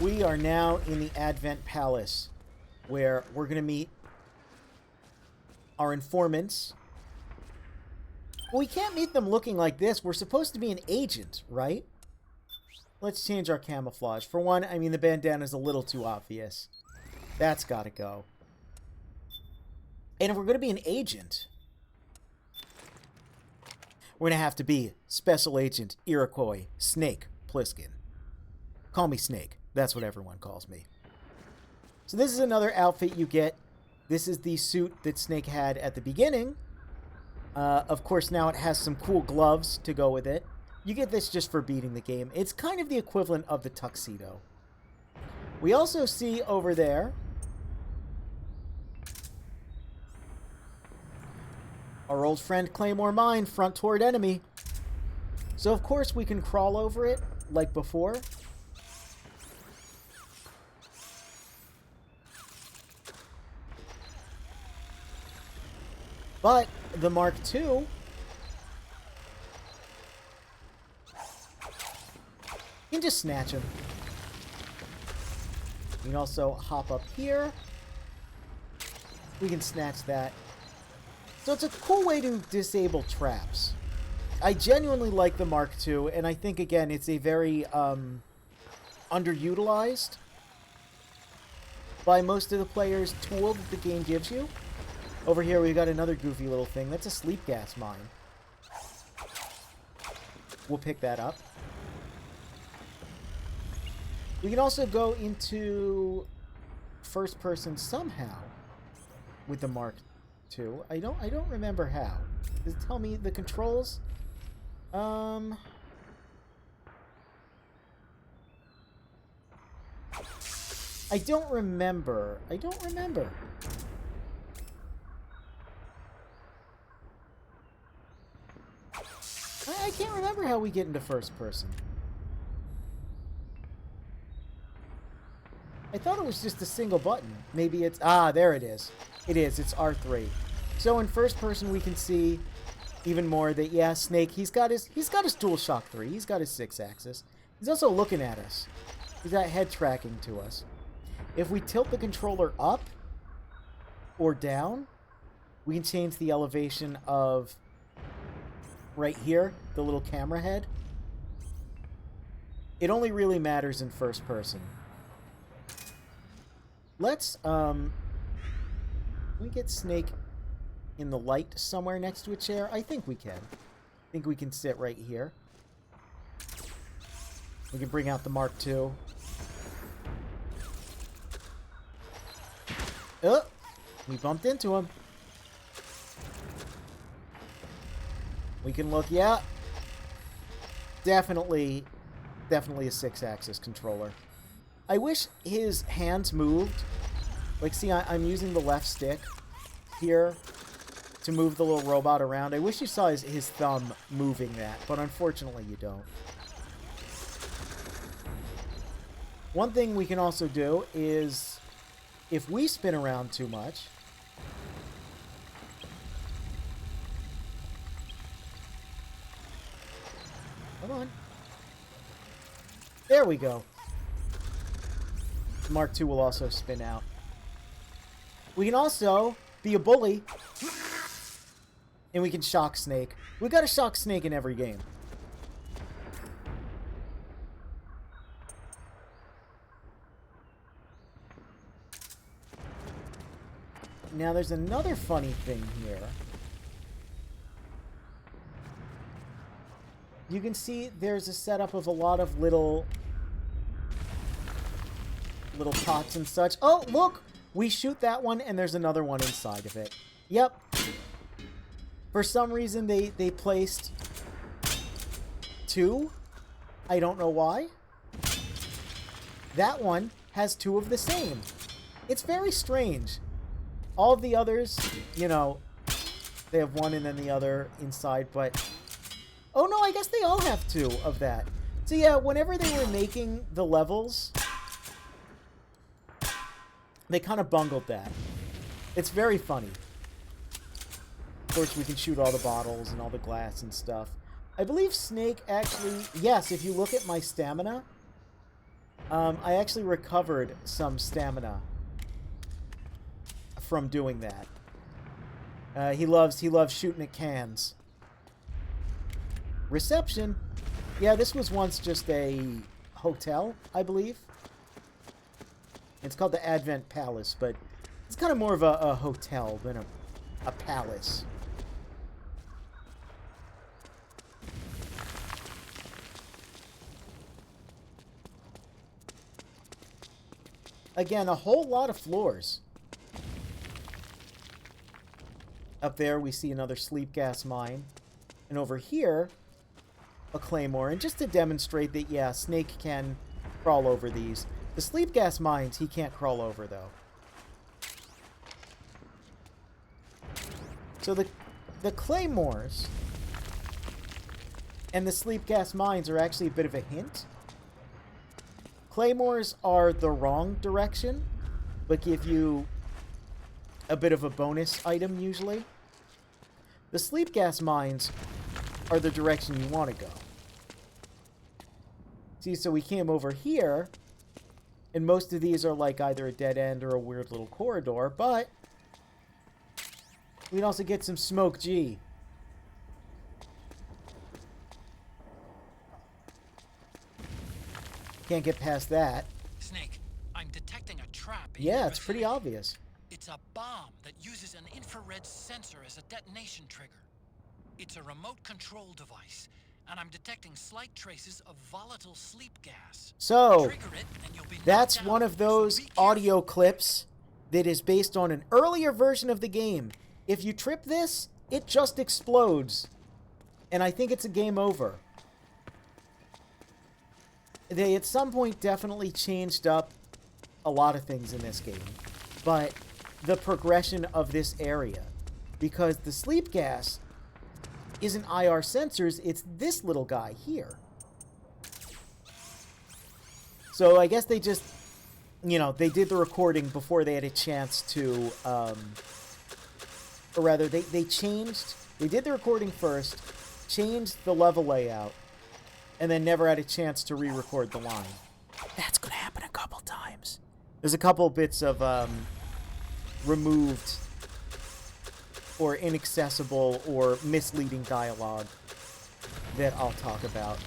We are now in the Advent Palace, where we're going to meet our informants. Well, we can't meet them looking like this. We're supposed to be an agent, right? Let's change our camouflage. For one, I mean, the bandana's a little too obvious. That's got to go. And if we're going to be an agent, we're going to have to be Special Agent Iroquois Snake Plissken. Call me Snake. That's what everyone calls me. So this is another outfit you get. This is the suit that Snake had at the beginning. Of course, now it has some cool gloves to go with it. You get this just for beating the game. It's kind of the equivalent of the tuxedo. We also see over there our old friend Claymore Mine, front toward enemy. So of course we can crawl over it like before. But the Mark II, you can just snatch him. You can also hop up here. We can snatch that. So it's a cool way to disable traps. I genuinely like the Mark II, and I think, again, it's a very underutilized by most of the players tool that the game gives you. Over here, we've got another goofy little thing. That's a sleep gas mine. We'll pick that up. We can also go into first person somehow with the Mark II. I don't remember how. Does it tell me the controls? I don't remember. I can't remember how we get into first person. I thought it was just a single button. Maybe it's... Ah, there it is. It is. It's R3. So in first person we can see even more that, yeah, Snake, he's got his DualShock 3. He's got his 6-axis. He's also looking at us. He's got head tracking to us. If we tilt the controller up or down, we can change the elevation of... right here, the little camera head. It only really matters in first person. Let's, can we get Snake in the light somewhere next to a chair? I think we can. I think we can sit right here. We can bring out the Mark II. Oh! We bumped into him. We can look, yeah. Definitely a 6-axis controller. I wish his hands moved. Like, see, I'm using the left stick here to move the little robot around. I wish you saw his thumb moving that, but unfortunately you don't. One thing we can also do is, if we spin around too much, come on. There we go. Mark II will also spin out. We can also be a bully. And we can shock Snake. We gotta shock Snake in every game. Now there's another funny thing here. You can see there's a setup of a lot of little pots and such. Oh, look! We shoot that one, and there's another one inside of it. Yep. For some reason, they placed 2. I don't know why. That one has 2 of the same. It's very strange. All of the others, you know, they have 1 and then the other inside, but... Oh, no, I guess they all have 2 of that. So, yeah, whenever they were making the levels, they kind of bungled that. It's very funny. Of course, we can shoot all the bottles and all the glass and stuff. I believe Snake actually... Yes, if you look at my stamina, I actually recovered some stamina from doing that. He loves shooting at cans. Reception. Yeah, this was once just a hotel, I believe. It's called the Advent Palace, but it's kind of more of a hotel than a palace. Again, a whole lot of floors. Up there, we see another sleep gas mine. And over here, a claymore. And just to demonstrate that, yeah, Snake can crawl over these. The sleep gas mines, he can't crawl over, though. So the claymores and the sleep gas mines are actually a bit of a hint. Claymores are the wrong direction, but give you a bit of a bonus item, usually. The sleep gas mines are the direction you want to go. See, so we came over here, and most of these are like either a dead end or a weird little corridor, but we can also get some smoke G. Can't get past that. Snake, I'm detecting a trap. Yeah, it's pretty obvious. It's a bomb that uses an infrared sensor as a detonation trigger. It's a remote control device, and I'm detecting slight traces of volatile sleep gas. So, Trigger it, and you'll be that's knocked one out, of those so be careful. audio clips that is based on an earlier version of the game. If you trip this, it just explodes. And I think it's a game over. They, at some point, definitely changed up a lot of things in this game. But the progression of this area. Because the sleep gas isn't IR sensors, it's this little guy here. So I guess they just, you know, they did the recording before they had a chance to, or rather, they changed, they did the recording first, changed the level layout, and then never had a chance to re-record the line. That's gonna happen a couple times. There's a couple bits of, removed or inaccessible or misleading dialogue that I'll talk about.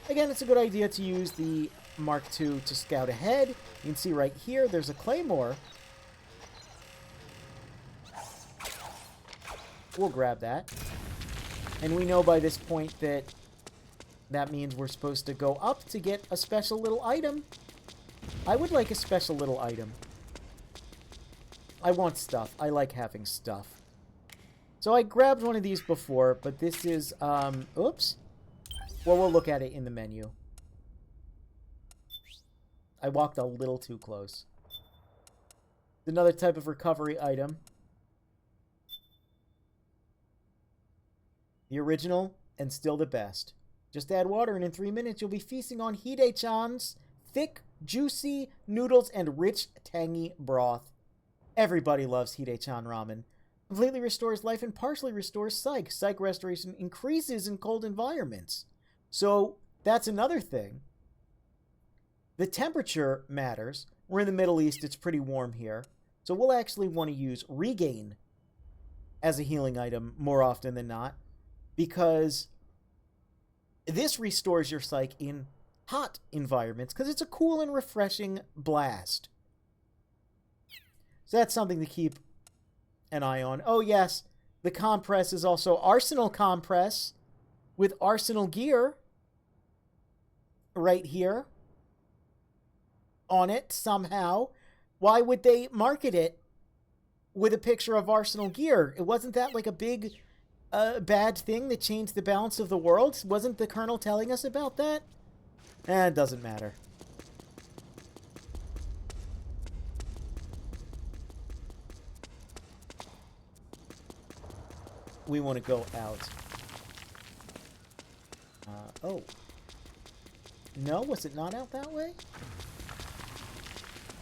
Again, it's a good idea to use the Mark II to scout ahead. You can see right here, there's a claymore. We'll grab that. And we know by this point that that means we're supposed to go up to get a special little item. I would like a special little item. I want stuff. I like having stuff. So I grabbed one of these before, but this is, oops. Well, we'll look at it in the menu. I walked a little too close. Another type of recovery item. The original, and still the best. Just add water, and in 3 minutes, you'll be feasting on Hide-chan's thick, juicy noodles and rich, tangy broth. Everybody loves Hide-chan ramen. Completely restores life and partially restores psych. Psych restoration increases in cold environments. So, that's another thing. The temperature matters. We're in the Middle East. It's pretty warm here. So we'll actually want to use Regain as a healing item more often than not. Because this restores your psych in hot environments. Because it's a cool and refreshing blast. So that's something to keep an eye on. Oh yes, the compress is also Arsenal compress with Arsenal gear right here on it somehow. Why would they market it with a picture of Arsenal gear? It wasn't that like a big bad thing that changed the balance of the world? Wasn't the Colonel telling us about that? It doesn't matter. We want to go out. Oh. No, was it not out that way?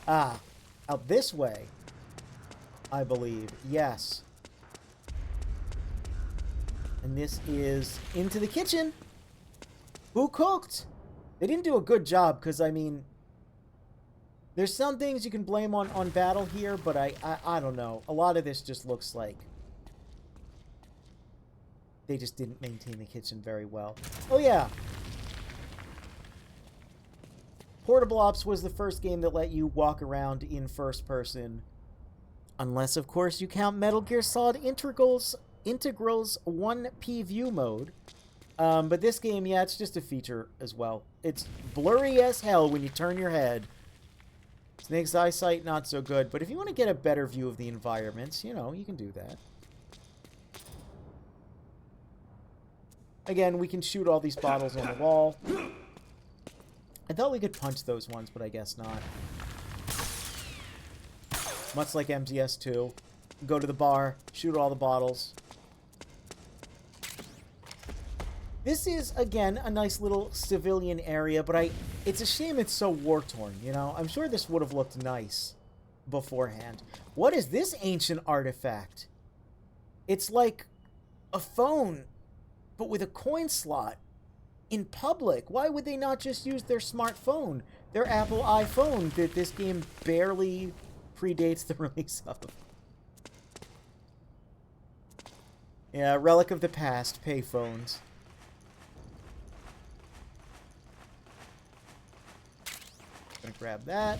Ah, out this way, I believe. Yes. And this is into the kitchen. Who cooked? They didn't do a good job, because, I mean, there's some things you can blame on battle here, but I don't know. A lot of this just looks like they just didn't maintain the kitchen very well. Oh, yeah. Portable Ops was the first game that let you walk around in first person. Unless, of course, you count Metal Gear Solid Integrals 1P View mode. But this game, yeah, it's just a feature as well. It's blurry as hell when you turn your head. Snake's eyesight, not so good. But if you want to get a better view of the environments, you know, you can do that. Again, we can shoot all these bottles on the wall. I thought we could punch those ones, but I guess not. Much like MGS2. Go to the bar, shoot all the bottles. This is, again, a nice little civilian area, but it's a shame it's so war-torn, you know? I'm sure this would have looked nice beforehand. What is this ancient artifact? It's like a phone, but with a coin slot. In public. Why would they not just use their smartphone? Their Apple iPhone that this game barely predates the release of. Yeah, relic of the past, payphones. Gonna grab that.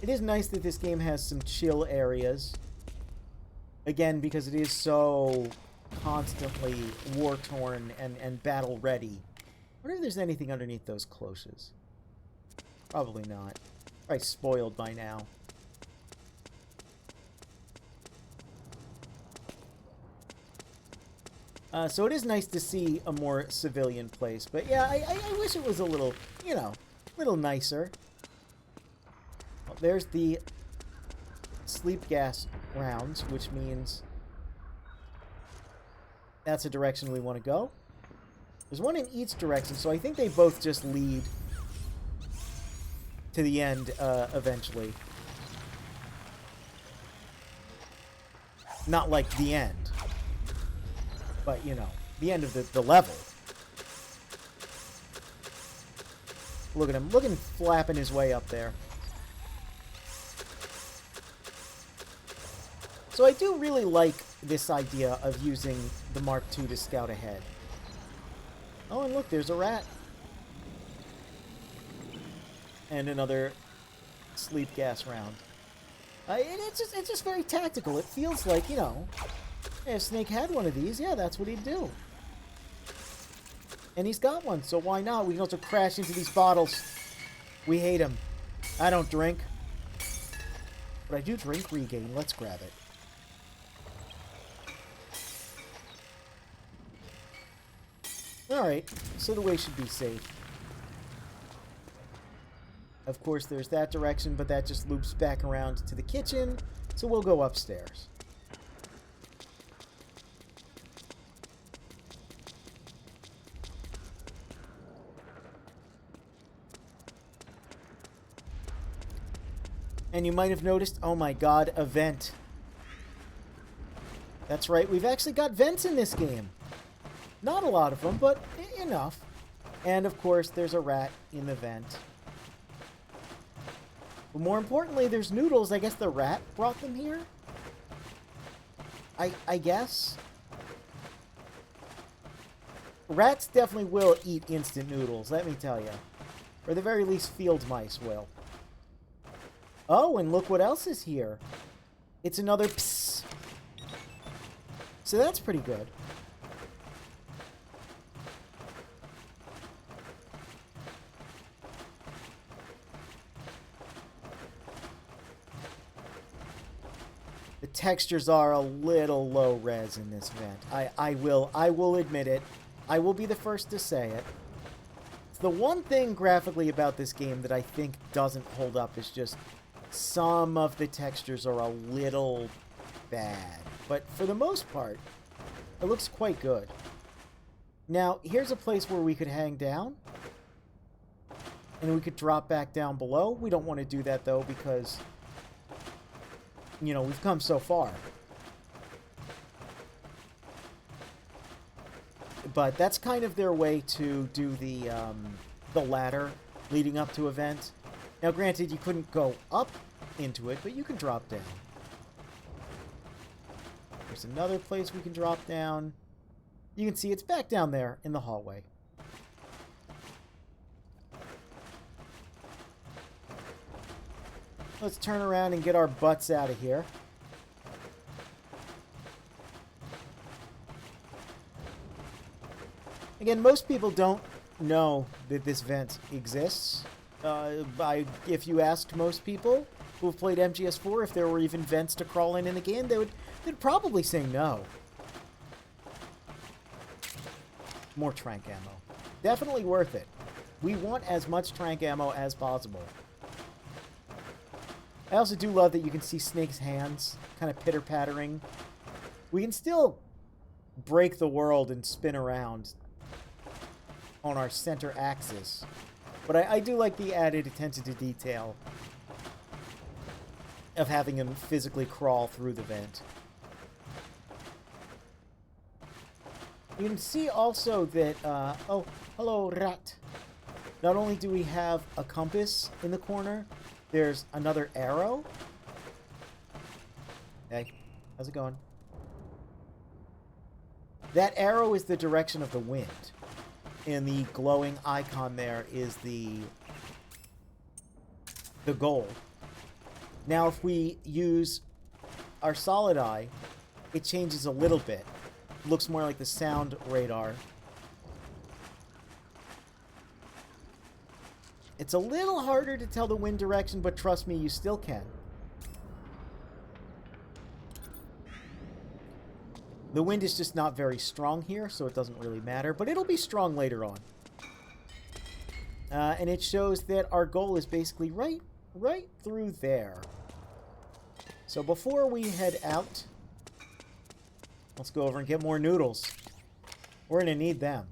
It is nice that this game has some chill areas. Again, because it is so constantly war-torn and battle-ready. I wonder if there's anything underneath those cloches. Probably not. Probably spoiled by now. So it is nice to see a more civilian place. But yeah, I wish it was a little, you know, a little nicer. Well, there's the sleep gas rounds, which means that's a direction we want to go. There's one in each direction, so I think they both just lead to the end eventually. Not like the end, but, you know, the end of the level. Look at him. Look at him flapping his way up there. So I do really like this idea of using the Mark II to scout ahead. Oh, and look, there's a rat. And another sleep gas round. It's just very tactical. It feels like, you know, if Snake had one of these, yeah, that's what he'd do. And he's got one, so why not? We can also crash into these bottles. We hate him. I don't drink. But I do drink Regain. Let's grab it. Alright, so the way should be safe. Of course, there's that direction, but that just loops back around to the kitchen, so we'll go upstairs. And you might have noticed, oh my god, a vent. That's right, we've actually got vents in this game. Not a lot of them, but enough. And, of course, there's a rat in the vent. But more importantly, there's noodles. I guess the rat brought them here? I guess? Rats definitely will eat instant noodles, let me tell you. Or at the very least, field mice will. Oh, and look what else is here. It's another psst. So that's pretty good. The textures are a little low res in this vent. I will admit it. I will be the first to say it. The one thing graphically about this game that I think doesn't hold up is just some of the textures are a little bad. But for the most part, it looks quite good. Now, here's a place where we could hang down. And we could drop back down below. We don't want to do that, though, because, you know, we've come so far. But that's kind of their way to do the ladder leading up to event. Now, granted, you couldn't go up into it, but you can drop down. There's another place we can drop down. You can see it's back down there in the hallway. Let's turn around and get our butts out of here. Again, most people don't know that this vent exists. If you asked most people who've played MGS4 if there were even vents to crawl in the game, they'd probably say no. More trank ammo. Definitely worth it. We want as much trank ammo as possible. I also do love that you can see Snake's hands kind of pitter-pattering. We can still break the world and spin around on our center axis. But I do like the added attention to detail of having him physically crawl through the vent. You can see also that, oh, hello, rat. Not only do we have a compass in the corner, there's another arrow. Hey, how's it going? That arrow is the direction of the wind. And the glowing icon there is the goal. Now, if we use our solid eye, it changes a little bit. It looks more like the sound radar. It's a little harder to tell the wind direction, but trust me, you still can. The wind is just not very strong here, so it doesn't really matter, but it'll be strong later on. And it shows that our goal is basically right through there. So before we head out, let's go over and get more noodles. We're going to need them.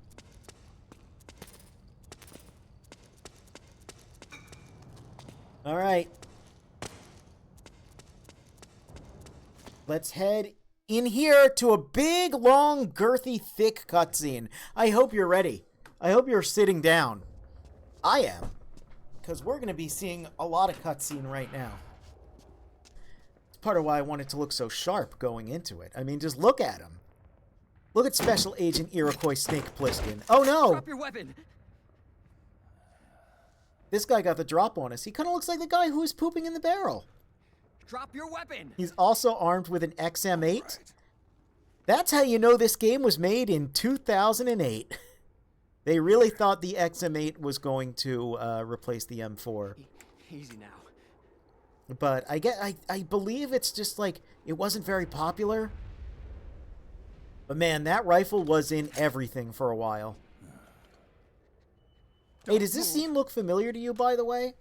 All right. Let's head in here to a big, long, girthy, thick cutscene. I hope you're ready. I hope you're sitting down. I am. Because we're going to be seeing a lot of cutscene right now. It's part of why I want it to look so sharp going into it. I mean, just look at him. Look at Special Agent Iroquois Snake Plissken. Oh, no! Drop your weapon! This guy got the drop on us. He kind of looks like the guy who was pooping in the barrel. Drop your weapon! He's also armed with an XM8. Right. That's how you know this game was made in 2008. They really thought the XM8 was going to replace the M4. Easy now. But I believe it's just like, it wasn't very popular. But man, that rifle was in everything for a while. Hey, does this scene look familiar to you, by the way?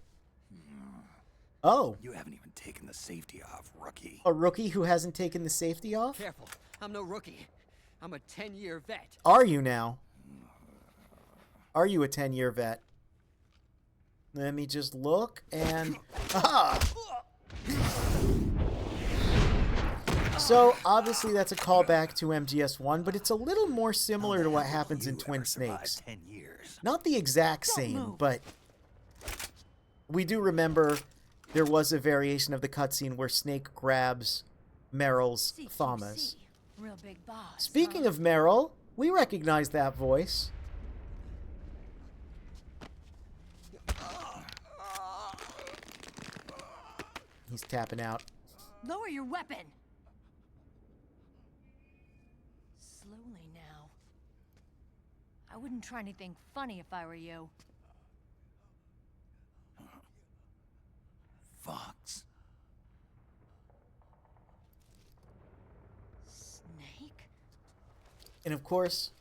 Oh. You haven't even taken the safety off, rookie. A rookie who hasn't taken the safety off? Careful. I'm no rookie. I'm a 10-year vet. Are you now? Are you a 10-year vet? Let me just look and... Aha! So, obviously that's a callback to MGS1, but it's a little more similar to what happens in Twin Snakes. 10 years. Not the exact same, but we do remember there was a variation of the cutscene where Snake grabs Meryl's Thomas. Real big boss. Speaking of Meryl, we recognize that voice. He's tapping out. Lower your weapon. Slowly now. I wouldn't try anything funny if I were you. Fox. Snake? And of course,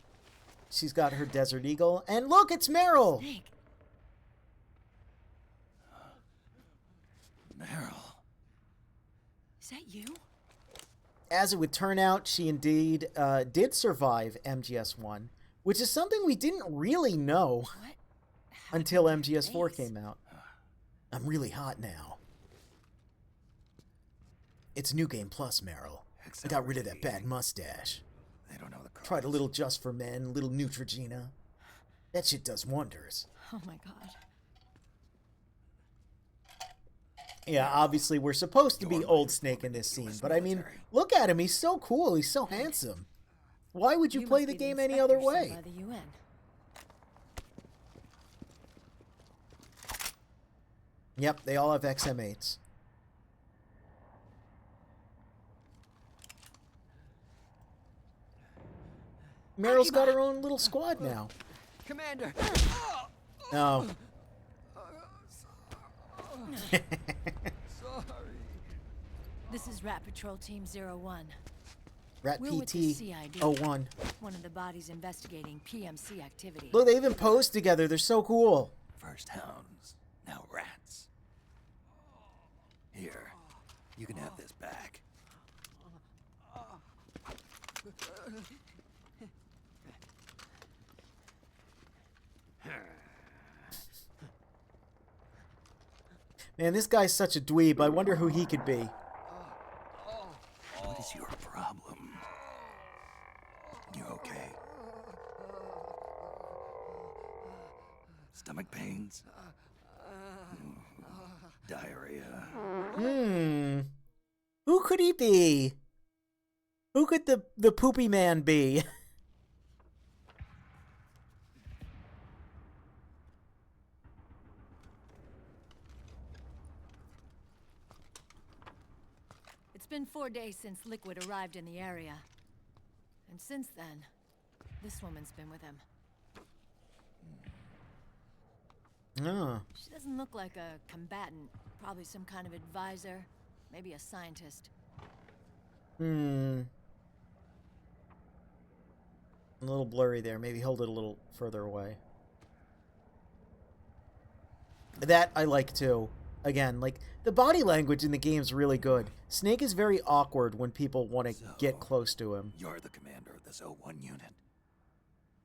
she's got her Desert Eagle. And look, it's Meryl! Snake. Meryl. Is that you? As it would turn out, she indeed did survive MGS1, which is something we didn't really know until MGS4 came out. I'm really hot now. It's New Game Plus, Meryl. I got rid of that bad mustache. They don't know the cards. Tried a little Just for Men, little Neutrogena. That shit does wonders. Oh my god. Yeah, obviously we're supposed to be old Snake in this scene, but I mean, look at him. He's so cool. He's so handsome. Why would you play must the be game any other inspector sent way? by the UN. Yep, they all have XM8s. Meryl's got her own little squad now. Commander! Oh. Sorry. This is Rat Patrol Team 01. Rat We're with the PT CID. 01. One of the bodies investigating PMC activity. Look, they even posed together. They're so cool. First hounds, now rats. Here, you can have this back. Man, this guy's such a dweeb. I wonder who he could be. What is your problem? You okay? Stomach pains? Diarrhea? Who could he be? Who could the poopy man be? It's been 4 days since Liquid arrived in the area. And since then, this woman's been with him. Oh. She doesn't look like a combatant. Probably some kind of advisor. Maybe a scientist. A little blurry there. Maybe hold it a little further away. That I like too. Again, like, the body language in the game's really good. Snake is very awkward when people want to get close to him. You're the commander of this O1 unit.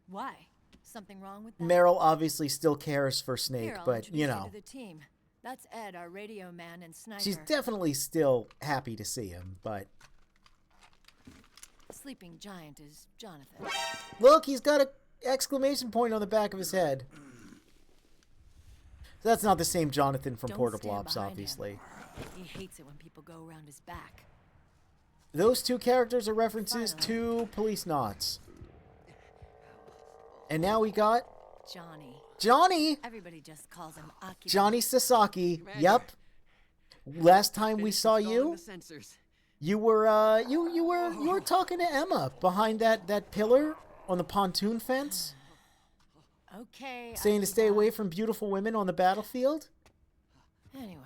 Why? Something wrong with that? Meryl obviously still cares for Snake, Here, I'll but, introduce you know, to the team. That's Ed, our radio man and sniper. she's definitely still happy to see him, but... Sleeping giant is Jonathan. Look, he's got an exclamation point on the back of his head. That's not the same Jonathan from Don't Portable stand Ops, behind obviously. him. He hates it when people go around his back. Those two characters are references to Police Knots. And now we got Johnny. Johnny! Everybody just calls him Aki. Johnny Sasaki. Yep. Last time we saw you, you were talking to Emma behind that pillar on the pontoon fence, Okay. saying to stay away from beautiful women on the battlefield. Anyway.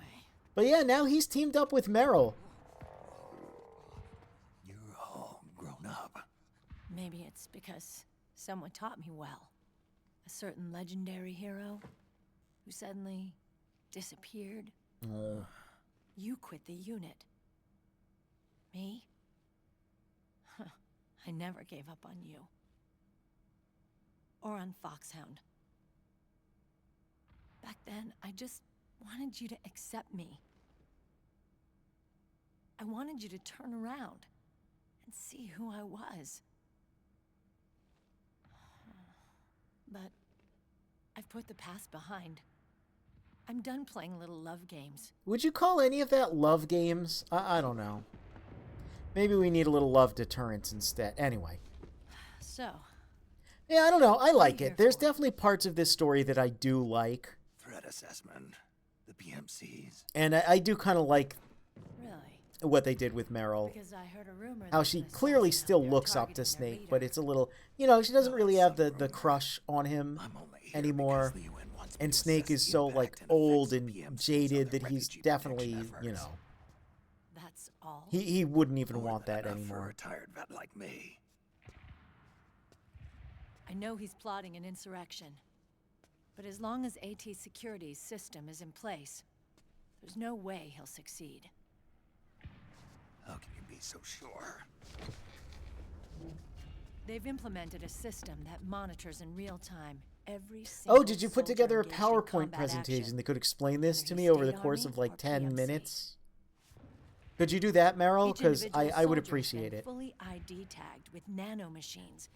But yeah, now he's teamed up with Meryl. You're all grown up. Maybe it's because someone taught me well. A certain legendary hero who suddenly disappeared. You quit the unit. Me? Huh. I never gave up on you. Or on Foxhound. Back then, I just wanted you to accept me. I wanted you to turn around and see who I was. But I've put the past behind. I'm done playing little love games. Would you call any of that love games? I don't know. Maybe we need a little love deterrence instead. Anyway. So, Yeah, I don't know. I like here it. There's for? definitely parts of this story that I do like. Threat assessment. The PMCs. And I do kind of like really? what they did with Meryl. Because I heard a rumor How that she the clearly assassins still out there looks up to targeting their Snake, but leader. it's a little... You know, she doesn't really have the crush on him I'm only here anymore. because the UN wants me And to Snake assess is the so, impact like, and old effects and of PMCs jaded on their that he's refugee definitely, protection you efforts. know... That's all? He wouldn't even More want than that enough For a anymore. retired vet like me. I know he's plotting an insurrection. But as long as AT Security's system is in place, there's no way he'll succeed. How can you be so sure? They've implemented a system that monitors in real time every single Oh, did you put soldier together a engaged in PowerPoint combat presentation action. that could explain this Whether to he's me over the state course army of like or 10 PMC. minutes? Could you do that, Meryl? Each Because individual I would soldier has appreciate been it. fully ID tagged with nanomachines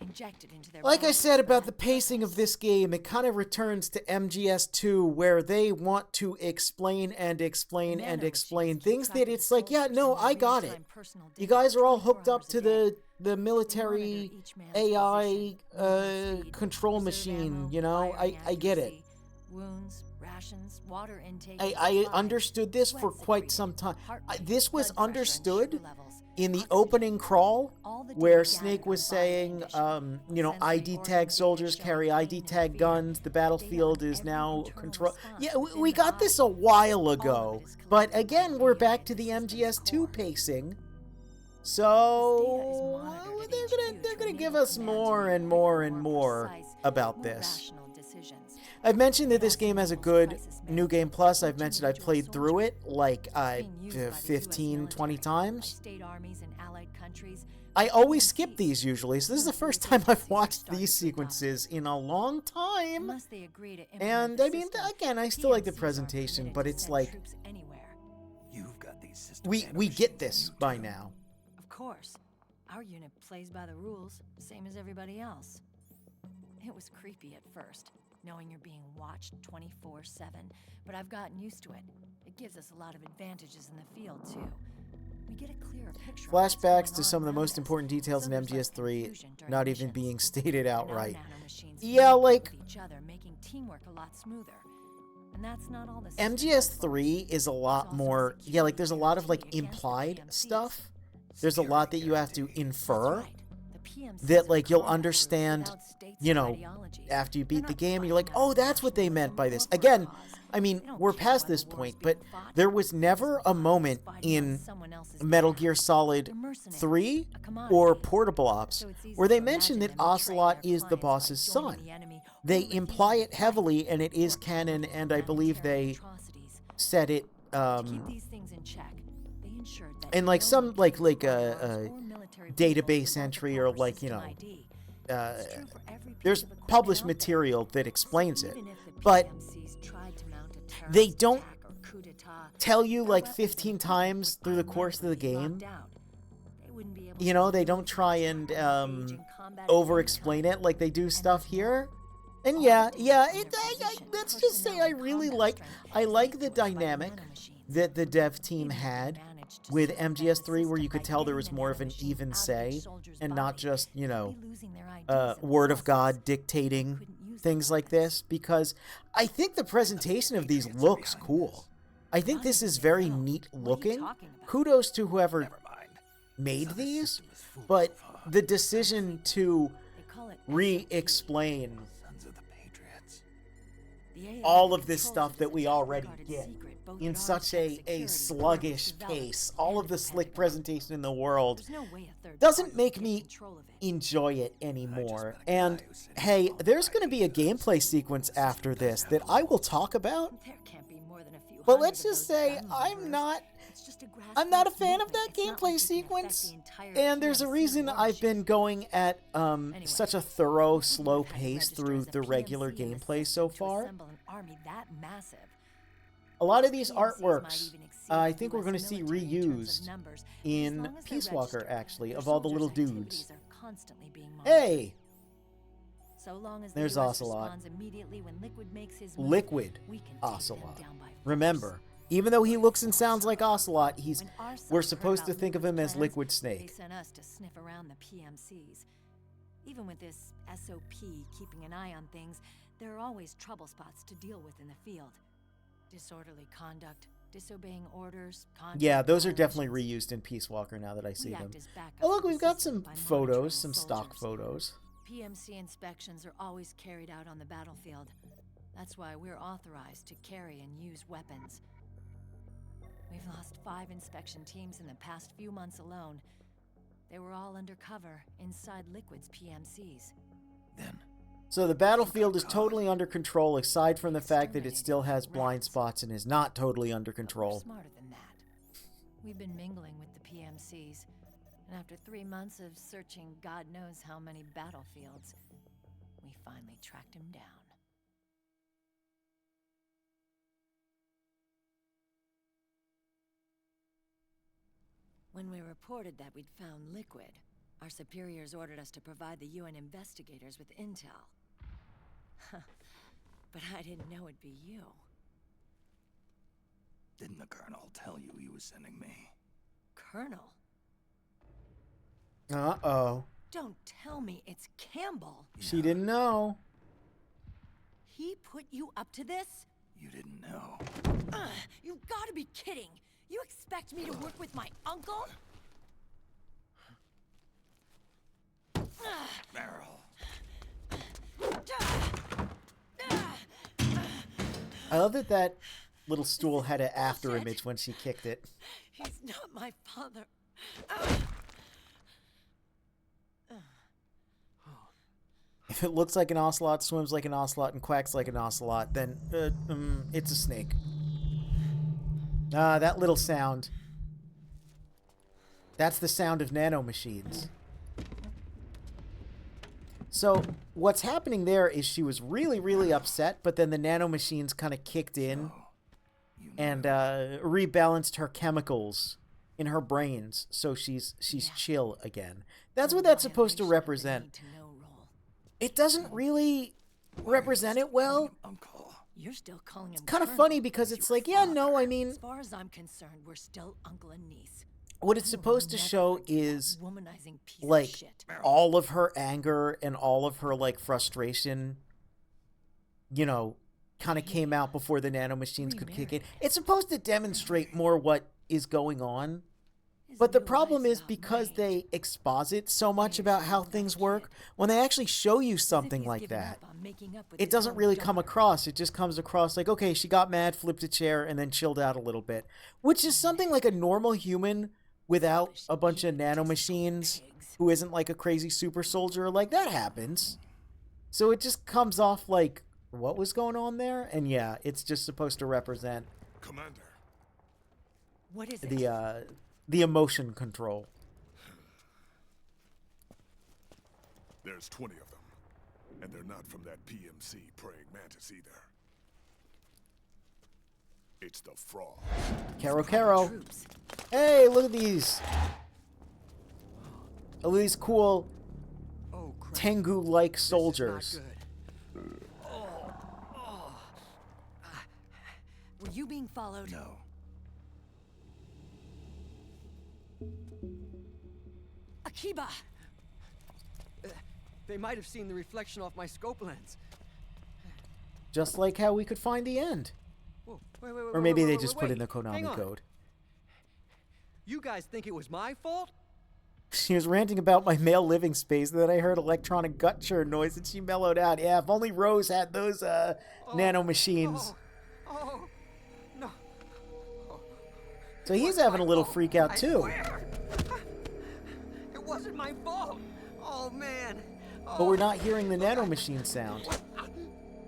injected into their Like I bodies said for about that the pacing of purpose. this game, it kind of returns to MGS2 where they want to explain and explain and Nanomachines explain keep things track that of it's the like, yeah, soldiers no, and their I got it. real-time personal You data guys are all 24 hooked up hours a to day. the military each man's AI position, movement speed, control reserve machine, ammo, you know? firing I get it. accuracy, wounds, rations, water intake, I supply, understood this sweat for quite secreted, some time. heart This rate, was blood pressure, and understood sugar levels, in the oxygen, opening crawl all the where data Snake gathered was on body saying, condition, you know, sensory ID organ tag data soldiers showing carry pain ID and tag fear, guns. The data battlefield on is every now internal control. response Yeah, within we the got body. this a while All of ago. it is But collected by again, the we're AI back to of the system's MGS2 core. pacing. This data is So monitored at they're HQ they're to gonna give enable us command to more make and more quicker, and more more precise, about more this. rational decisions. I've mentioned that It this also game has a enables good crisis New Game management Plus. for I've each mentioned I individual played through soldier. it like It's being used by the US 15, 20 military, by times. state armies in allied countries, I and always skip PMCs. these usually, so this is the Once first these time I've agencies are watched starting these to adopt it. sequences in a long time. Unless they agree to implement And the I mean, system, again, I still like the PMCs aren't presentation, permitted but to it's send like troops anywhere. You've got these system we nanomachines get in this you, by too. now. Of course, our unit plays by the rules, same as everybody else. It was creepy at first, knowing you're being watched 24/7, but I've gotten used to it. It gives us a lot of advantages in the field, too. We get a clearer picture of what's Flashbacks going to on some of the around most us, important details so in there's less MGS3 confusion during not even missions. being stated And our outright. nanomachines Yeah, communicate like with each other, making teamwork a lot smoother. And that's not all the MGS3 is a lot more, yeah, like there's a lot of like implied stuff. There's a lot that you have to infer that like you'll understand, you know, after you beat the game, you're like, oh, that's what they meant by this. Again, I mean, we're past this point, but there was never a moment in Metal Gear Solid 3 or Portable Ops where they mention that Ocelot is the boss's son. They imply it heavily, and it is canon, and I believe they said it in like some like database entry or like, you know, there's published material that explains it, but they don't tell you like 15 times through the course of the game. You know, they don't try and over-explain it like they do stuff here. And yeah, let's just say I like the dynamic that the dev team had with MGS3, where you could tell there was more of an even say and not just, you know, word of God dictating things like this, because I think the presentation of these looks cool. I think this is very neat looking. Kudos to whoever made these, but the decision to re-explain Sons of the Patriots. all of this stuff that we already get in such a sluggish pace, all of the slick presentation in the world, doesn't make me enjoy it anymore. And hey, there's going to be a gameplay sequence after this that I will talk about, but let's just say I'm not a fan of that gameplay sequence, and there's a reason I've been going at such a thorough, slow pace through the regular gameplay so far. A lot of these artworks, I think we're going to see reused in Peace Walker, actually, of all the little dudes. Hey! There's Ocelot. Liquid Ocelot. Remember, even though he looks and sounds like Ocelot, we're supposed to think of him as Liquid Snake. They sent us to sniff around the PMCs. Even with this SOP keeping an eye on things, there are always trouble spots to deal with in the field. Disorderly conduct, disobeying orders, yeah, those are definitely reused in Peace Walker now that I see them. Oh look, we've got some photos, some stock photos. PMC inspections are always carried out on the battlefield. That's why we're authorized to carry and use weapons. We've lost 5 inspection teams in the past few months alone. They were all undercover inside Liquid's PMCs. Then So the battlefield is totally under control, aside from the fact that it still has blind spots and is not totally under control. We're smarter than that. We've been mingling with the PMCs, and after 3 months of searching God knows how many battlefields, we finally tracked him down. When we reported that we'd found liquid, our superiors ordered us to provide the UN investigators with intel. But I didn't know it'd be you. Didn't the Colonel tell you he was sending me? Colonel? Uh-oh. Don't tell me it's Campbell. She didn't know. He put you up to this? You didn't know. You've got to be kidding. You expect me to work with my uncle? Meryl. I love that that little stool had an after image when she kicked it. He's not my father. If it looks like an ocelot, swims like an ocelot, and quacks like an ocelot, then it's a snake. Ah, that little sound. That's the sound of nanomachines. So what's happening there is she was really, really upset, but then the nanomachines kind of kicked in and rebalanced her chemicals in her brains, so she's chill again. That's what that's supposed to represent. It doesn't really represent it well. Uncle. You're still calling him It's kind of Colonel. funny because it's like, yeah, no, I mean, As far as I'm concerned, we're still uncle and niece. what it's supposed to show is Womanizing piece like of shit. all of her anger and all of her like frustration, you know, kind of came out before the nanomachines could kick in. It's supposed to demonstrate more what is going on. But the problem is because they exposit so much about how things work, when they actually show you something like that, it doesn't really come across. It just comes across like, okay, she got mad, flipped a chair, and then chilled out a little bit. Which is something like a normal human without a bunch of nanomachines who isn't like a crazy super soldier. Like, that happens. So it just comes off like, what was going on there? And yeah, it's just supposed to represent Commander. What is it? the emotion control. There's 20 of them, and they're not from that PMC praying mantis either. It's the frog. Caro. Troops. Hey, look at these. Look at these cool Oh, crap. Tengu-like This is soldiers. not good. Were you being followed? No. Akiba! They might have seen the reflection off my scope lens. Just like how we could find the end. Whoa, Or maybe they wait, just wait, put in the wait. Hang Konami on. code. You guys think it was my fault? She was ranting about my male living space, and then I heard electronic gut churn noise, and she mellowed out. Yeah, if only Rose had those nanomachines. Oh, no. So he's having a little freak out I too. swear. It wasn't my fault. Oh, man. But we're not hearing the nanomachine sound.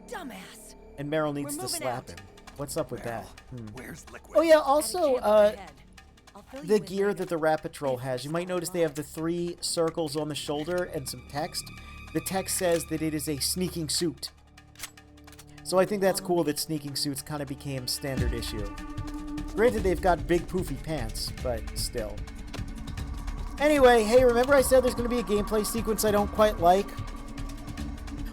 Dumbass! And Meryl needs We're to moving slap out. him. What's up with that? Where's Liquid? Oh yeah, also, I'll fill you the in gear later. that the Rat Patrol has. You might notice they have the 3 circles on the shoulder and some text. The text says that it is a sneaking suit. So I think that's cool that sneaking suits kind of became standard issue. Granted, they've got big poofy pants, but still. Anyway, hey, remember I said there's going to be a gameplay sequence I don't quite like?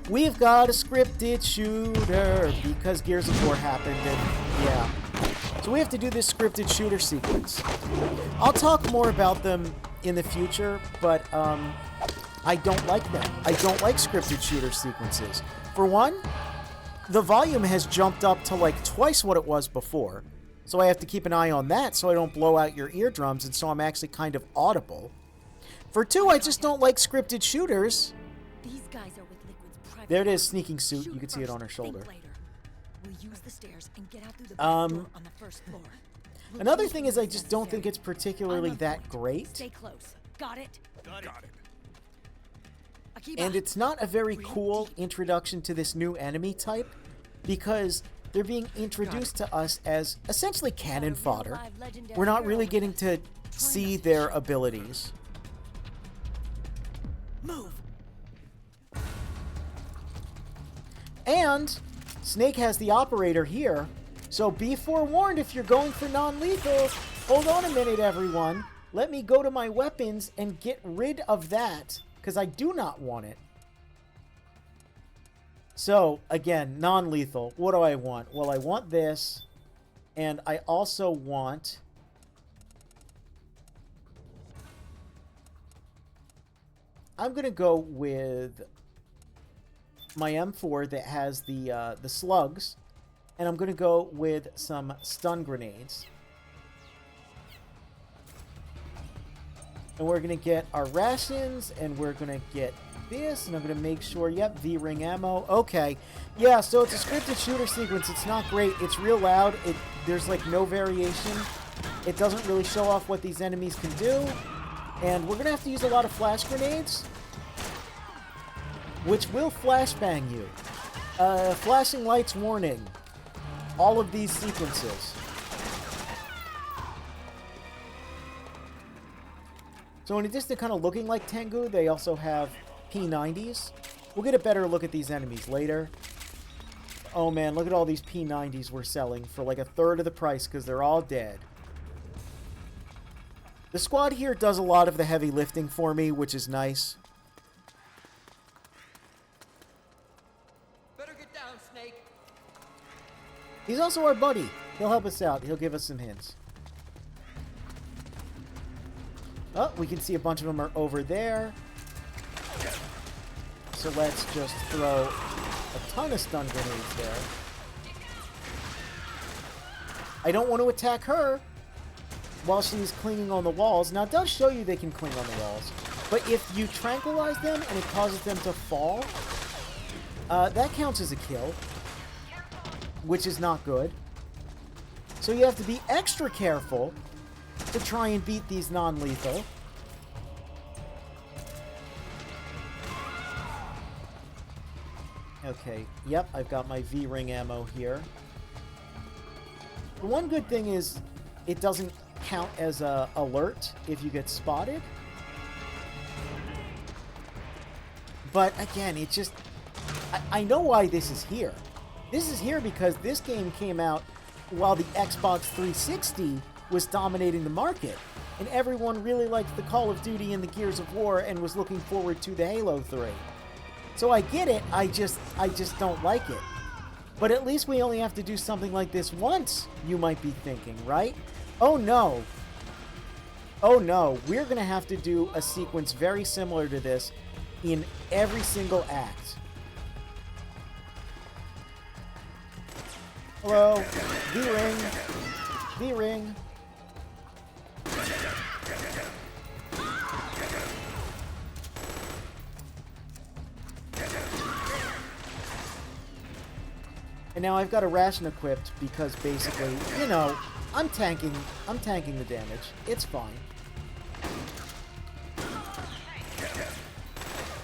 We've got a scripted shooter because Gears of War happened, and yeah. So we have to do this scripted shooter sequence. I'll talk more about them in the future, but I don't like them. I don't like scripted shooter sequences. For one, the volume has jumped up to like twice what it was before. So I have to keep an eye on that so I don't blow out your eardrums, and so I'm actually kind of audible. For two, I just don't like scripted shooters. These guys are with Liquid's private. There it is, army. sneaking suit. Shoot You can see it on her first, shoulder. think later. We'll use the stairs and get out through the back door on the first floor. We'll Another use thing what is I is just don't think necessary. it's particularly I'm on that point. great. Stay close. Got it? Got it. Akiba. And it's not a very Breathe cool deep. introduction to this new enemy type because they're being introduced to us as essentially cannon fodder. We're not really getting to see their abilities. Move. And Snake has the operator here, so be forewarned if you're going for non-lethal. Hold on a minute, everyone. Let me go to my weapons and get rid of that, because I do not want it. So, again, non-lethal. What do I want? Well, I want this, and I also want... I'm going to go with my M4 that has the slugs, and I'm going to go with some stun grenades. And we're going to get our rations, and we're going to get this, and I'm going to make sure, yep, V-ring ammo. Okay. Yeah, so it's a scripted shooter sequence. It's not great. It's real loud. There's, like, no variation. It doesn't really show off what these enemies can do. And we're going to have to use a lot of flash grenades, which will flashbang you. Flashing lights warning. All of these sequences. So in addition to kind of looking like Tengu, they also have P90s. We'll get a better look at these enemies later. Oh man, look at all these P90s we're selling for like a third of the price because they're all dead. The squad here does a lot of the heavy lifting for me, which is nice. Better get down, Snake. He's also our buddy. He'll help us out. He'll give us some hints. Oh, we can see a bunch of them are over there. So let's just throw a ton of stun grenades there. I don't want to attack her while she's clinging on the walls. Now, it does show you they can cling on the walls. But if you tranquilize them and it causes them to fall, that counts as a kill, which is not good. So you have to be extra careful to try and beat these non-lethal. Okay, yep, I've got my V-ring ammo here. The one good thing is it doesn't count as a alert if you get spotted. But again, it just... I know why this is here. This is here because this game came out while the Xbox 360 was dominating the market. And everyone really liked the Call of Duty and the Gears of War and was looking forward to the Halo 3. So I get it, I just don't like it. But at least we only have to do something like this once, you might be thinking, right? Oh no. Oh no, we're gonna have to do a sequence very similar to this in every single act. Hello, V-ring, V-ring. And now I've got a ration equipped because basically, you know, I'm tanking the damage. It's fine.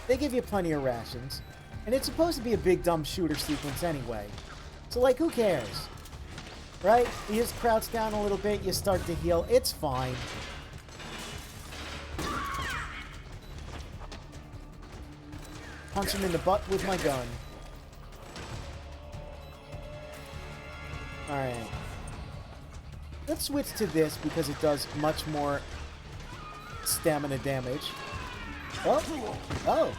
They give you plenty of rations. And it's supposed to be a big dumb shooter sequence anyway. So like, who cares? Right? You just crouch down a little bit, you start to heal. It's fine. Punch him in the butt with my gun. Alright. Let's switch to this because it does much more stamina damage. Oh! Oh!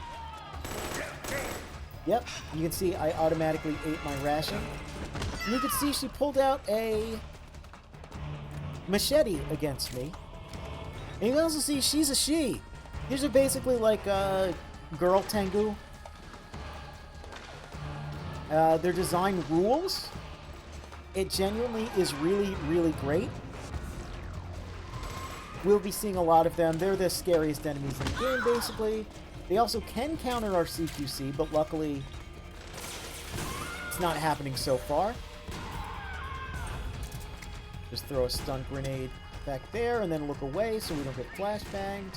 Yep, you can see I automatically ate my ration. And you can see she pulled out a machete against me. And you can also see she's a she. These are basically like girl Tengu. Their design rules. It genuinely is really, really great. We'll be seeing a lot of them. They're the scariest enemies in the game, basically. They also can counter our CQC, but luckily it's not happening so far. Just throw a stun grenade back there and then look away so we don't get flashbanged.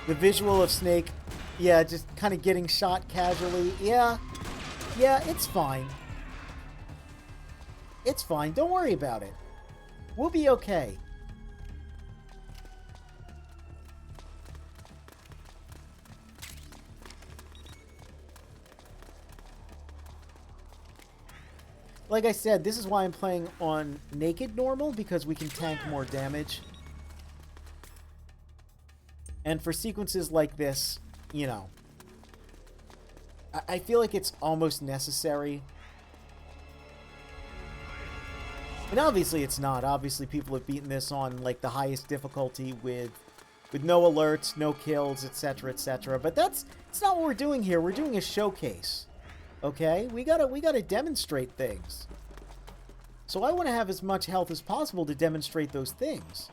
The visual of Snake, yeah, just kind of getting shot casually. Yeah, it's fine. It's fine. Don't worry about it. We'll be okay. Like I said, this is why I'm playing on naked normal, because we can tank more damage. And for sequences like this, you know, I feel like it's almost necessary. And obviously it's not. Obviously people have beaten this on like the highest difficulty with no alerts, no kills, etc., etc. But it's not what we're doing here. We're doing a showcase. Okay? We gotta demonstrate things. So I want to have as much health as possible to demonstrate those things.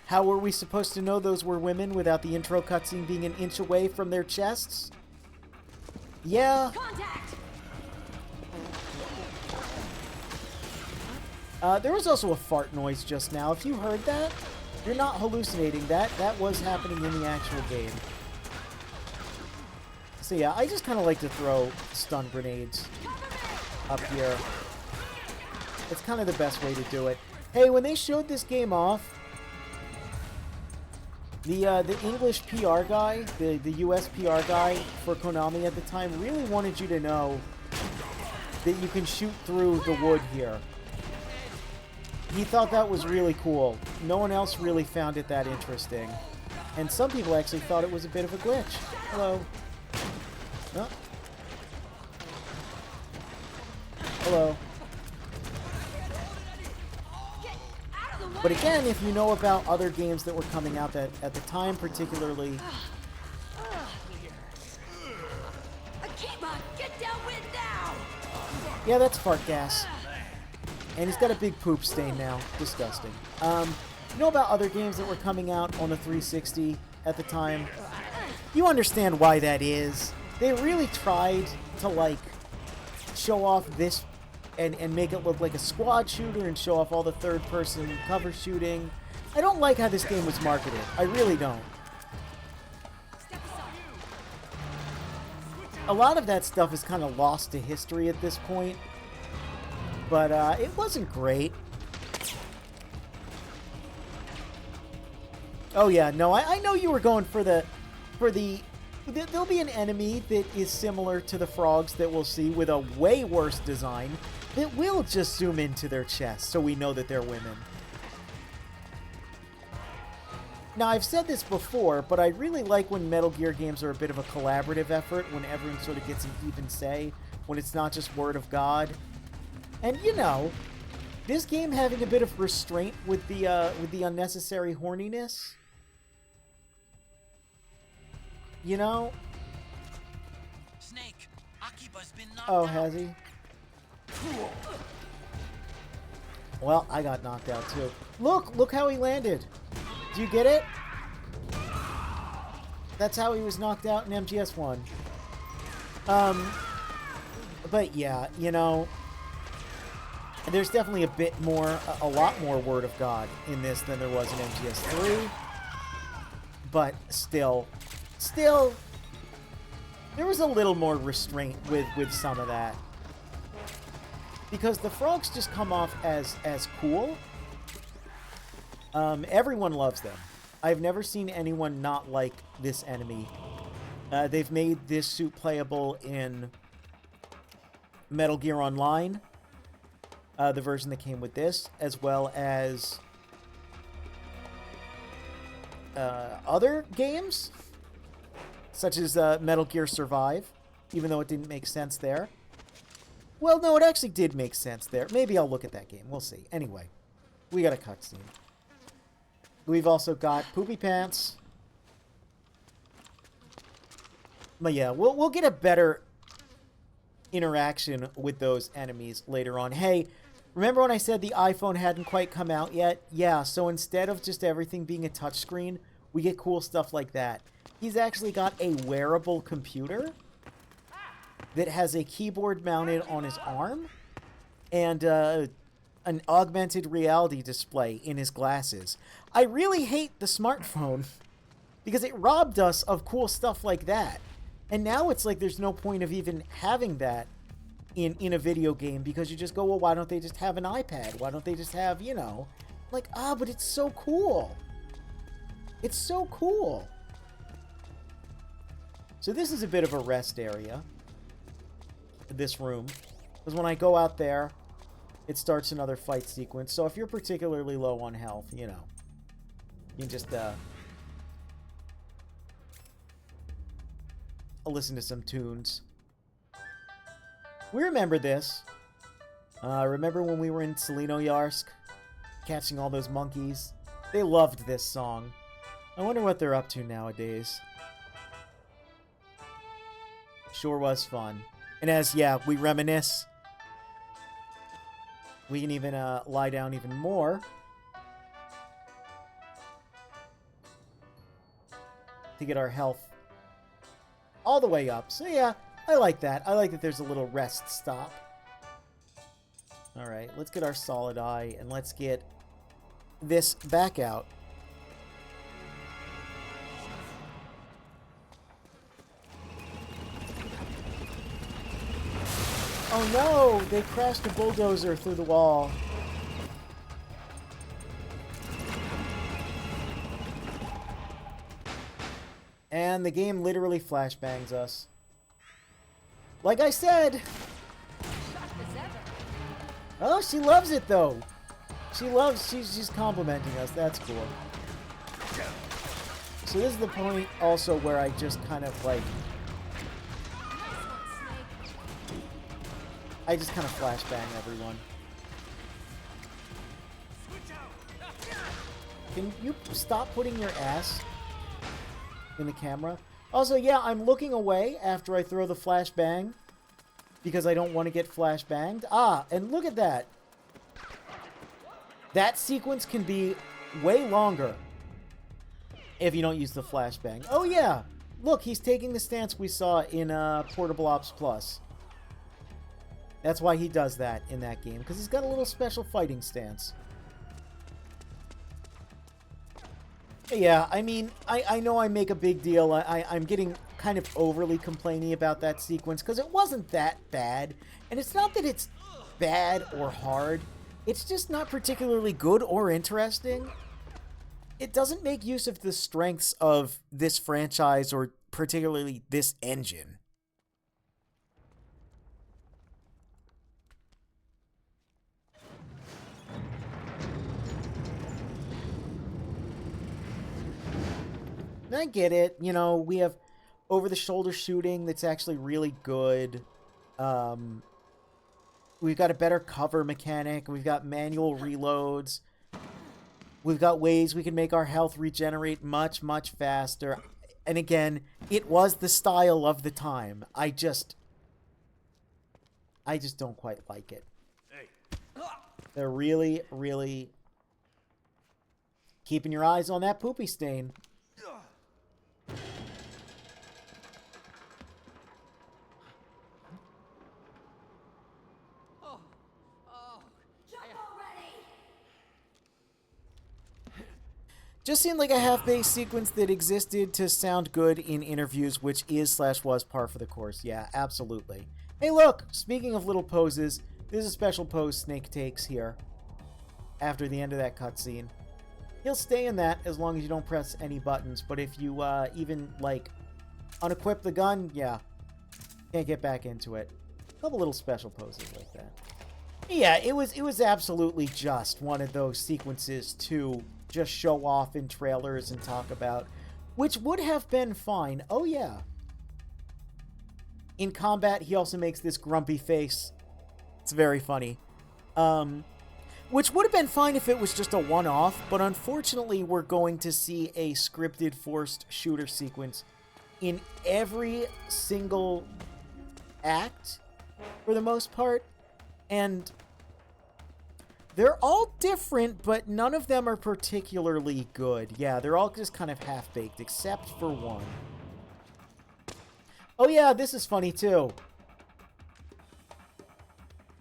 How were we supposed to know those were women without the intro cutscene being an inch away from their chests? Yeah. Contact! There was also a fart noise just now. If you heard that, you're not hallucinating. That was happening in the actual game. So yeah, I just kind of like to throw stun grenades up here. It's kind of the best way to do it. Hey, when they showed this game off, the English PR guy, the US PR guy for Konami at the time, really wanted you to know that you can shoot through the wood here. He thought that was really cool. No one else really found it that interesting. And some people actually thought it was a bit of a glitch. Hello. Oh. Hello. But again, if you know about other games that were coming out that at the time particularly... Get downwind now! Yeah, that's fart gas. And he's got a big poop stain now. Disgusting. You know about other games that were coming out on the 360 at the time? You understand why that is. They really tried to, like, show off this and make it look like a squad shooter and show off all the third-person cover shooting. I don't like how this game was marketed. I really don't. A lot of that stuff is kind of lost to history at this point. But it wasn't great. Oh yeah, no, I know you were going for the... There'll be an enemy that is similar to the frogs that we'll see with a way worse design that will just zoom into their chest so we know that they're women. Now, I've said this before, but I really like when Metal Gear games are a bit of a collaborative effort, when everyone sort of gets an even say, when it's not just word of God. And, you know, this game having a bit of restraint with the unnecessary horniness. You know? Snake, Akiba's been knocked Oh, out. has he? Well, I got knocked out too. Look how he landed. Do you get it? That's how he was knocked out in MGS1. But yeah, you know, there's definitely a lot more Word of God in this than there was in MGS3. But still, there was a little more restraint with some of that. Because the frogs just come off as cool. Everyone loves them. I've never seen anyone not like this enemy. They've made this suit playable in Metal Gear Online, the version that came with this, as well as other games, such as Metal Gear Survive, even though it didn't make sense there. Well, no, it actually did make sense there. Maybe I'll look at that game. We'll see. Anyway, we got a cutscene. We've also got Poopy Pants. But yeah, we'll get a better interaction with those enemies later on. Hey, remember when I said the iPhone hadn't quite come out yet? Yeah, so instead of just everything being a touchscreen, we get cool stuff like that. He's actually got a wearable computer that has a keyboard mounted on his arm and an augmented reality display in his glasses. I really hate the smartphone because it robbed us of cool stuff like that. And now it's like there's no point of even having that in a video game because you just go, well, why don't they just have an iPad? Why don't they just have, you know, like, but it's so cool. It's so cool. So this is a bit of a rest area. This room. Because when I go out there, it starts another fight sequence. So if you're particularly low on health, you know, you can just listen to some tunes. We remember this. Remember when we were in Selenoyarsk, catching all those monkeys? They loved this song. I wonder what they're up to nowadays. Sure was fun. And as, yeah, we reminisce, we can even lie down even more to get our health all the way up. So yeah, I like that. I like that there's a little rest stop. Alright, let's get our solid eye, and let's get this back out. Oh no! They crashed a bulldozer through the wall. And the game literally flashbangs us. Like I said! Oh, she loves it though! She's complimenting us. That's cool. So this is the point also where I just kind of like... I just kind of flashbang everyone. Can you stop putting your ass in the camera? Also, yeah, I'm looking away after I throw the flashbang because I don't want to get flashbanged. Ah, and look at that. That sequence can be way longer if you don't use the flashbang. Oh, yeah. Look, he's taking the stance we saw in Portable Ops Plus. That's why he does that in that game, because he's got a little special fighting stance. Yeah, I mean, I know I make a big deal. I'm getting kind of overly complaining about that sequence, because it wasn't that bad. And it's not that it's bad or hard. It's just not particularly good or interesting. It doesn't make use of the strengths of this franchise, or particularly this engine. I get it. You know, we have over-the-shoulder shooting that's actually really good. We've got a better cover mechanic. We've got manual reloads. We've got ways we can make our health regenerate much, much faster. And again, it was the style of the time. I just don't quite like it. They're really, really keeping your eyes on that poopy stain. Just seemed like a half-baked sequence that existed to sound good in interviews, which is / was par for the course. Yeah, absolutely. Hey, look! Speaking of little poses, there's a special pose Snake takes here after the end of that cutscene. He'll stay in that as long as you don't press any buttons, but if you even, like, unequip the gun, yeah, can't get back into it. A couple little special poses like that. Yeah, it was absolutely just one of those sequences to just show off in trailers and talk about, which would have been fine. Oh, yeah. In combat, he also makes this grumpy face. It's very funny. Which would have been fine if it was just a one-off, but unfortunately, we're going to see a scripted forced shooter sequence in every single act, for the most part, and they're all different, but none of them are particularly good. Yeah, they're all just kind of half-baked, except for one. Oh yeah, this is funny too.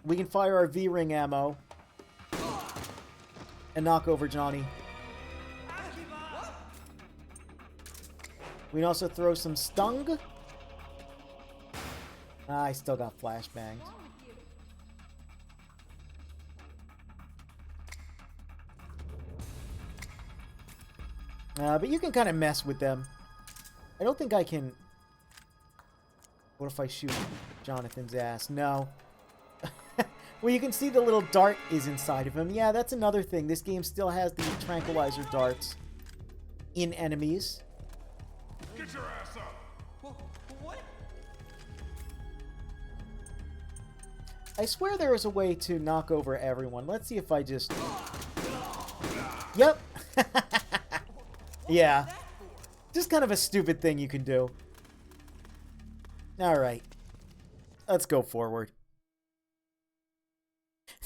We can fire our V-ring ammo and knock over Johnny. We can also throw some stung. I still got flashbangs. But you can kind of mess with them. I don't think I can... What if I shoot Jonathan's ass? No. Well, you can see the little dart is inside of him. Yeah, that's another thing. This game still has the tranquilizer darts in enemies. Get your ass up! What? I swear there is a way to knock over everyone. Let's see if I just... Yep. Yeah. Just kind of a stupid thing you can do. Alright. Let's go forward.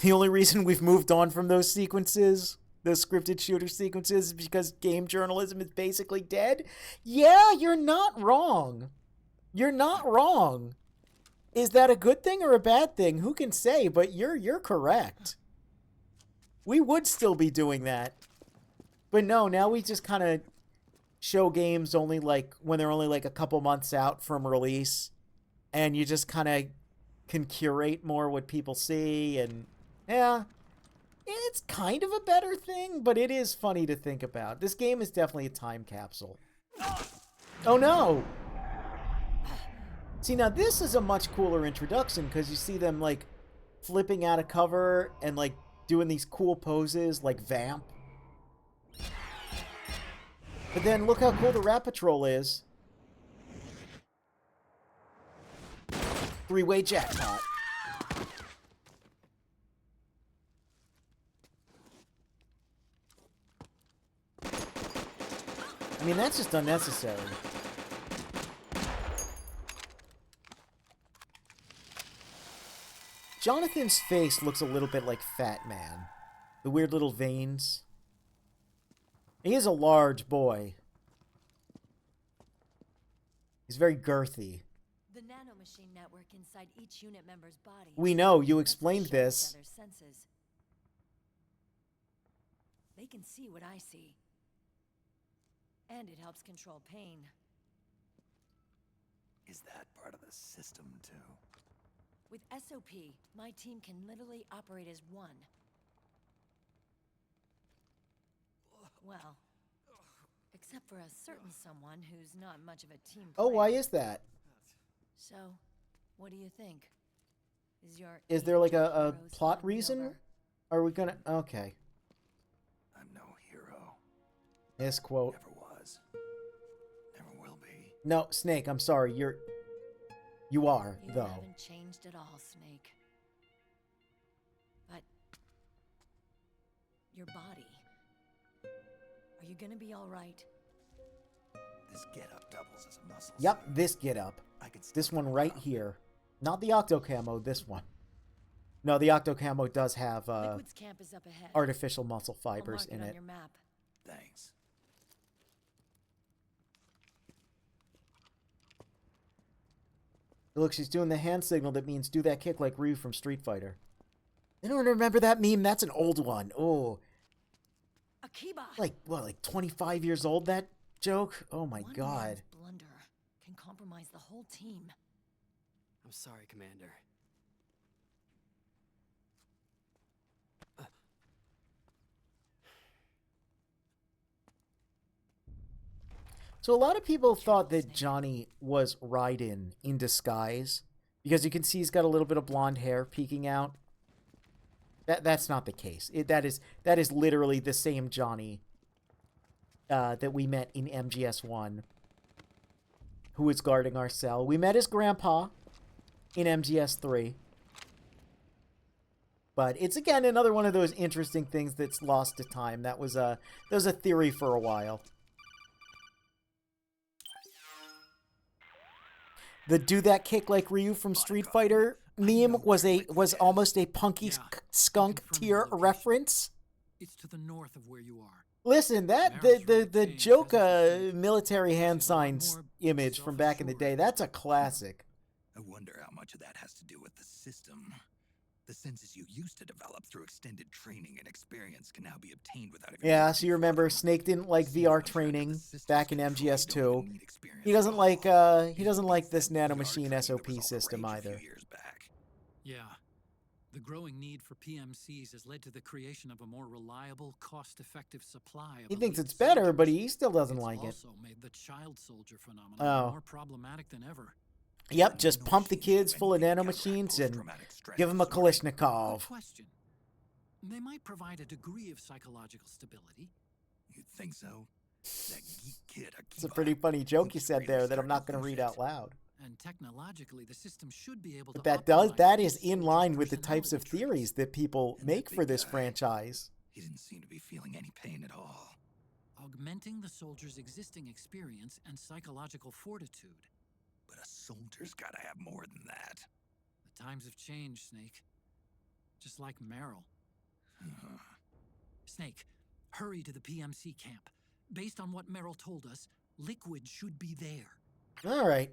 The only reason we've moved on from those sequences, those scripted shooter sequences, is because game journalism is basically dead? Yeah, you're not wrong. You're not wrong. Is that a good thing or a bad thing? Who can say? But you're correct. We would still be doing that. But no, now we just kind of show games only like when they're only like a couple months out from release. And you just kind of can curate more what people see. And yeah, it's kind of a better thing, but it is funny to think about. This game is definitely a time capsule. Oh no! See, now this is a much cooler introduction because you see them like flipping out of cover and like doing these cool poses like Vamp. But then look how cool the Rat Patrol is. Three-way jackpot. I mean, that's just unnecessary. Jonathan's face looks a little bit like Fat Man. The weird little veins. He is a large boy. He's very girthy. The nanomachine network inside each unit member's body. We know, you lets us explained share this. each other's senses. They can see what I see. And it helps control pain. Is that part of the system, too? With SOP, my team can literally operate as one. Well, except for a certain someone who's not much of a team player. Oh, why is that? So, what do you think? Is there like a heroes plot won me reason? over? Are we gonna... Okay. I'm no hero. This quote. Never was. Never will be. No, Snake, I'm sorry. You are, You though. haven't changed at all, Snake. But your body. Are you gonna be all right? This get-up doubles as a muscle. Yep, suit. this get up. I can still This one get right around. here. Not the Octo Camo, this one. No, the Octo Camo does have Liquid's camp is up ahead. artificial muscle I'll fibers mark in on it. your map. Thanks. Look, she's doing the hand signal that means do that kick like Ryu from Street Fighter. Anyone remember that meme? That's an old one. Oh, Akiba! like, what, like 25 years old, that joke? Oh my One god. man's blunder can compromise the whole team. I'm sorry, Commander. So a lot of people thought that Johnny was Raiden in disguise because you can see he's got a little bit of blonde hair peeking out. That's not the case. That is literally the same Johnny that we met in MGS1, who was guarding our cell. We met his grandpa in MGS3. But it's, again, another one of those interesting things that's lost to time. That was a theory for a while. The do that kick like Ryu from Street Fighter meme was almost a Punky Skunk tier reference. It's to the north of where you are. Listen, that the joke military hand signs image from back in the day, that's a classic. I wonder how much of that has to do with the system. The senses you used to develop through extended training and experience can now be obtained without even... Yeah, so you remember Snake didn't like VR training back in MGS2. He doesn't like this nanomachine SOP system either. Yeah. The growing need for PMCs has led to the creation of a more reliable, cost-effective supply of He thinks elite it's better, soldiers. but he still doesn't It's like it. also made the child soldier phenomenon Oh. more problematic than ever. Yep, just pump the kids full of nanomachines and give them a Good Kalashnikov. question. They might provide a degree of psychological stability. You'd think so? That geek kid, It's a pretty funny joke you said there that I'm not going to read out out loud. And technologically, the system should be able But to that optimize is in soldiers' line with the types personality of traits. theories that people And make that for big this guy. franchise. He didn't seem to be feeling any pain at all. Augmenting the soldier's existing experience and psychological fortitude. But a soldier's gotta have more than that. The times have changed, Snake. Just like Meryl. Snake, hurry to the PMC camp. Based on what Meryl told us, liquid should be there. All right.